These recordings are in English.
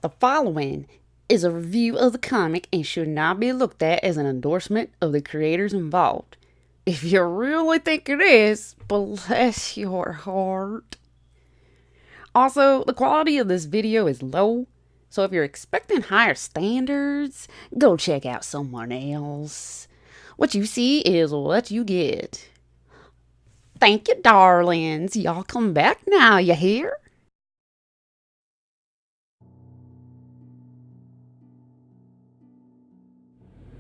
The following is a review of the comic and should not be looked at as an endorsement of the creators involved. If you really think it is, bless your heart. Also, the quality of this video is low, so if you're expecting higher standards, go check out someone else. What you see is what you get. Thank you, darlings. Y'all come back now, you hear?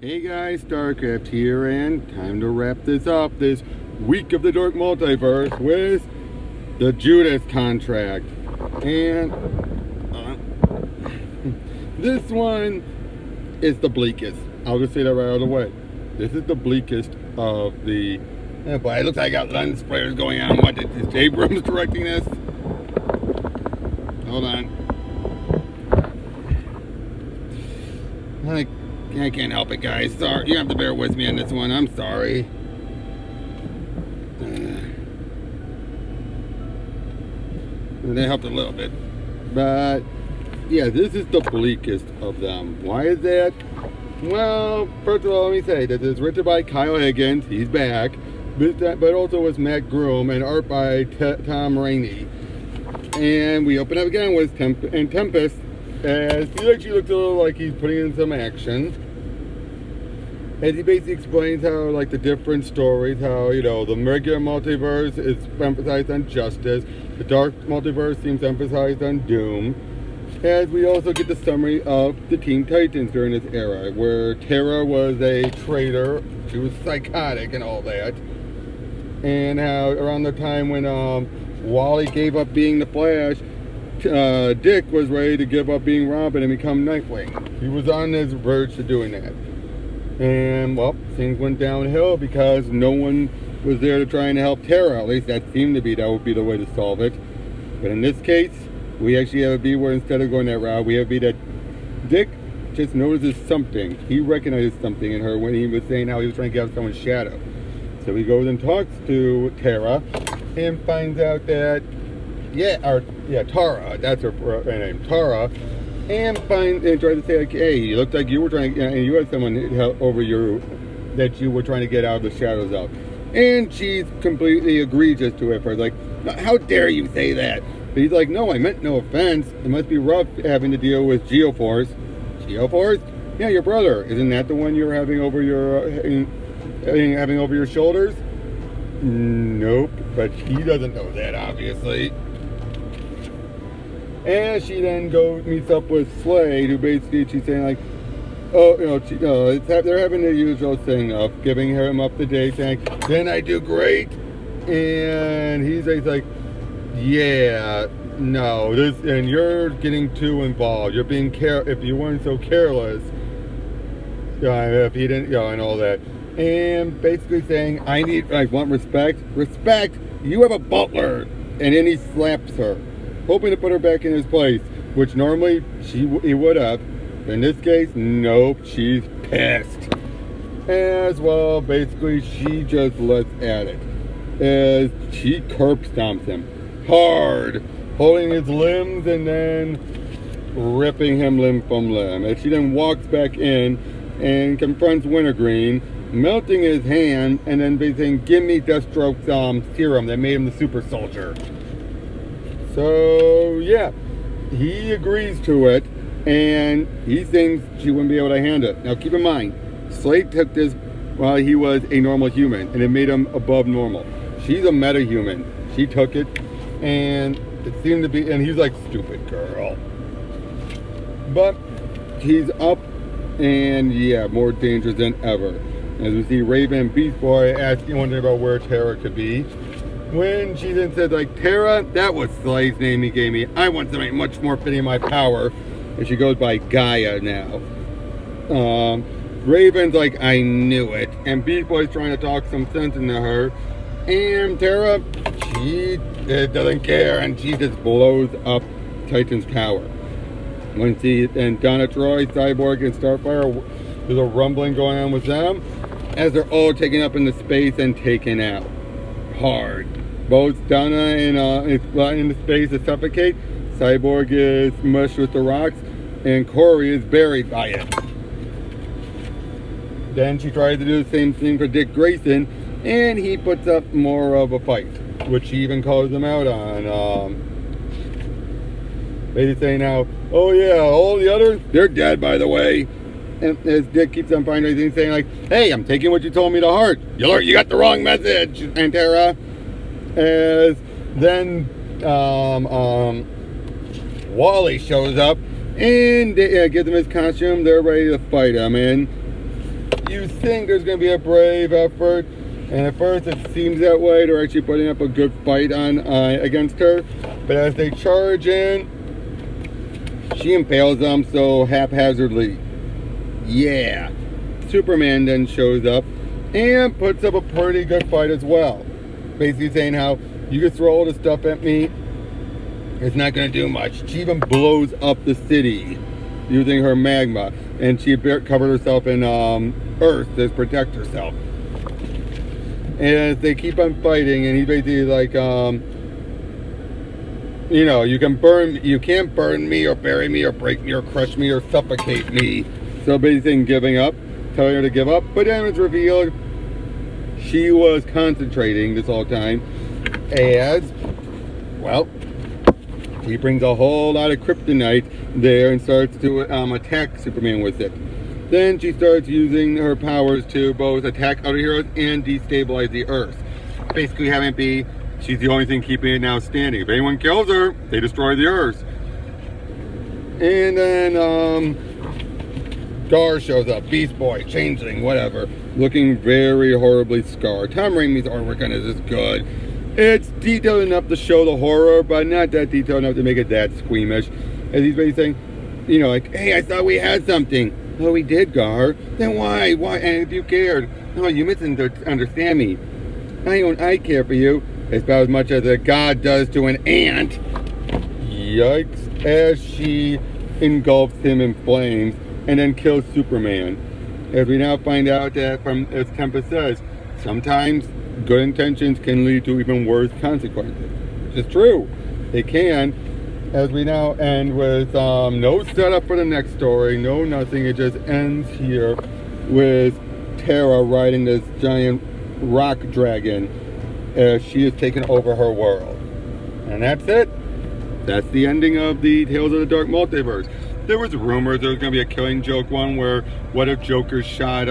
Hey guys, StarCraft here, and time to wrap this up, this week of the Dark Multiverse, with the Judas contract. And this one is the bleakest. I'll just say that right out of the way. This is the bleakest of the... Oh boy, it looks like I got lens flares going on. What, is Abrams directing this? Hold on. I can't help it, guys. Sorry, you have to bear with me on this one. I'm sorry. They helped a little bit, but yeah, this is the bleakest of them. Why is that? Well, first of all, let me say that this is written by Kyle Higgins. He's back, but also was Matt Groom and art by Tom Rainey. And we open up again with Tempest. As he actually looks a little like he's putting in some action. As he basically explains how, like, the different stories, how, you know, the regular multiverse is emphasized on justice, the Dark Multiverse seems emphasized on doom. As we also get the summary of the Teen Titans during this era, where Terra was a traitor, she was psychotic and all that. And how around the time when Wally gave up being the Flash, Dick was ready to give up being Robin and become Nightwing. He was on his verge to doing that. And, well, things went downhill because no one was there to try and help Terra. At least that seemed to be, that would be the way to solve it. But in this case, we actually have a B where instead of going that route, we have a B that Dick just notices something. He recognizes something in her when he was saying how he was trying to get out someone's shadow. So he goes and talks to Terra and finds out that Tara, that's her name, Tara, and tries to say, like, hey, you looked like you were trying to, and you had someone over you that you were trying to get out of the shadows of. And she's completely egregious to it first, like, how dare you say that? But he's like, no, I meant no offense. It must be rough having to deal with Geoforce. Geoforce? Yeah, your brother. Isn't that the one you were having over your having over your shoulders? Nope, but he doesn't know that, obviously. And she then meets up with Slade, who basically, she's saying, like, oh, you know, they're having the usual thing of giving him up the day, saying, then I do great. And he's like, yeah, no, and you're getting too involved. You're being if you weren't so careless, if he didn't, and all that. And basically saying, I want respect. Respect, you have a butler. And then he slaps her, hoping to put her back in his place, which normally he would have. In this case, nope, she's pissed. As well, basically, she just lets at it. As she curb-stomps him hard, holding his limbs and then ripping him limb from limb. As she then walks back in and confronts Wintergreen, melting his hand, and then basically saying, give me Deathstroke's serum that made him the super soldier. So, yeah, he agrees to it, and he thinks she wouldn't be able to handle it. Now, keep in mind, Slade took this while he was a normal human, and it made him above normal. She's a meta-human. She took it, and it seemed to be, and he's like, stupid girl. But he's up, and yeah, more dangerous than ever. As we see Raven and Beast Boy asking, wondering about where Terra could be. When she then said, like, Terra, that was Slade's name he gave me. I want something much more fitting my power. And she goes by Gaia now. Raven's like, I knew it. And Beast Boy's trying to talk some sense into her. And Terra, she doesn't care, and she just blows up Titan's tower. And Donna Troy, Cyborg, and Starfire, there's a rumbling going on with them as they're all taken up into space and taken out hard. Both Donna and in the space to suffocate. Cyborg is mushed with the rocks. and Corey is buried by it. Then she tries to do the same thing for Dick Grayson, and he puts up more of a fight, which she even calls him out on. They say now, oh yeah, all the others, they're dead, by the way. And as Dick keeps on finding things, saying like, hey, I'm taking what you told me to heart. You got the wrong message, and Terra. As then Wally shows up and gives him his costume. They're ready to fight him, and you think there's going to be a brave effort, and at first it seems that way. They're actually putting up a good fight on against her, but as they charge in, she impales them so haphazardly. Yeah. Superman then shows up and puts up a pretty good fight as well. Basically saying how you can throw all this stuff at me, it's not going to do much. She even blows up the city using her magma, and she covered herself in earth to protect herself. And they keep on fighting, and he's basically like, you know, you can't burn me or bury me or break me or crush me or suffocate me. So basically giving up, telling her to give up. But then it's revealed she was concentrating this whole time as, well, he brings a whole lot of kryptonite there and starts to attack Superman with it. Then she starts using her powers to both attack other heroes and destabilize the Earth. Basically having it be, she's the only thing keeping it now standing. If anyone kills her, they destroy the Earth. And then Gar shows up, Beast Boy, Changeling, whatever, looking very horribly scarred. Tom Raimi's artwork on it is good. It's detailed enough to show the horror, but not that detailed enough to make it that squeamish. As he's basically saying, you know, like, hey, I thought we had something. Oh, we did, Gar. Then why? Why? And if you cared, no, you misunderstand me. I care for you about as much as a god does to an ant. Yikes! As she engulfs him in flames and then kills Superman. As we now find out that, from as Tempest says, sometimes good intentions can lead to even worse consequences. Which is true. They can. As we now end with no setup for the next story, no nothing. It just ends here with Terra riding this giant rock dragon as she has taken over her world. And that's it. That's the ending of the Tales of the Dark Multiverse. There was rumors there was going to be a Killing Joke one where what if Joker shot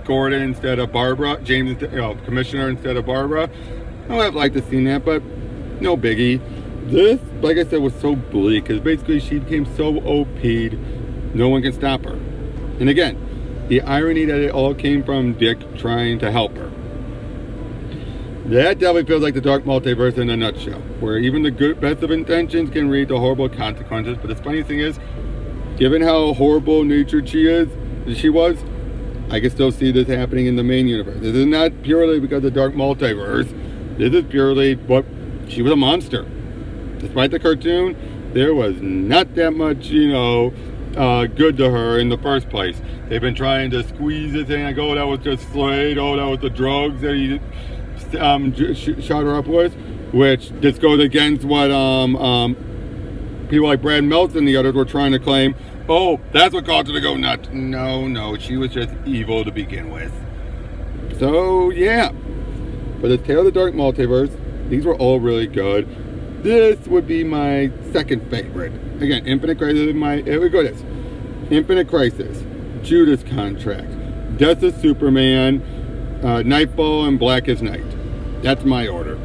Gordon instead of Barbara, James, Commissioner instead of Barbara. I would have liked to see that, but no biggie. This, like I said, was so bleak because basically she became so OP'd, no one can stop her. And again, the irony that it all came from Dick trying to help her. That definitely feels like the Dark Multiverse in a nutshell, where even the best of intentions can lead to horrible consequences. But the funny thing is, given how horrible natured she was, I can still see this happening in the main universe. This is not purely because of the Dark Multiverse. This is purely what she was a monster. Despite the cartoon, there was not that much, good to her in the first place. They've been trying to squeeze it in, like, oh, that was just Slade, oh, that was the drugs that he shot her up with, which this goes against what people like Brad Meltz and the others were trying to claim. Oh, that's what caused her to go nuts. No, she was just evil to begin with. So, yeah. For the Tale of the Dark Multiverse, these were all really good. This would be my second favorite. Again, Infinite Crisis is here we go this. Infinite Crisis, Judas Contract, Death of Superman, Nightfall, and Blackest Night. That's my order.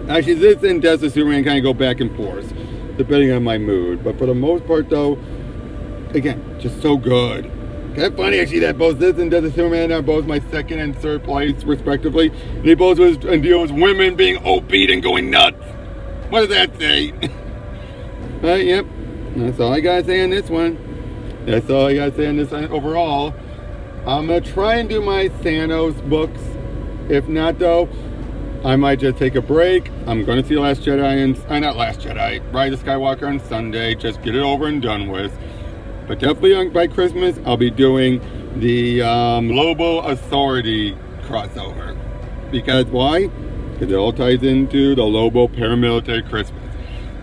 Actually, this and Death of Superman kind of go back and forth, depending on my mood. But for the most part, though, again, just so good. Kind of funny, actually, that both this and Death of Superman are both my second and third place, respectively. They both deal with women being OP'd and going nuts. What does that say? Yep. That's all I gotta say on this one. That's all I gotta say on this one overall. I'm gonna try and do my Thanos books. If not, though, I might just take a break. I'm gonna see Last Jedi and not Last Jedi, Rise of Skywalker on Sunday. Just get it over and done with. But definitely by Christmas, I'll be doing the Lobo Authority crossover. Because why? Because it all ties into the Lobo Paramilitary Christmas.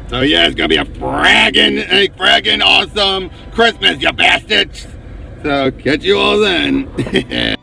So yeah, it's gonna be a fraggin' awesome Christmas, you bastards. So catch you all then.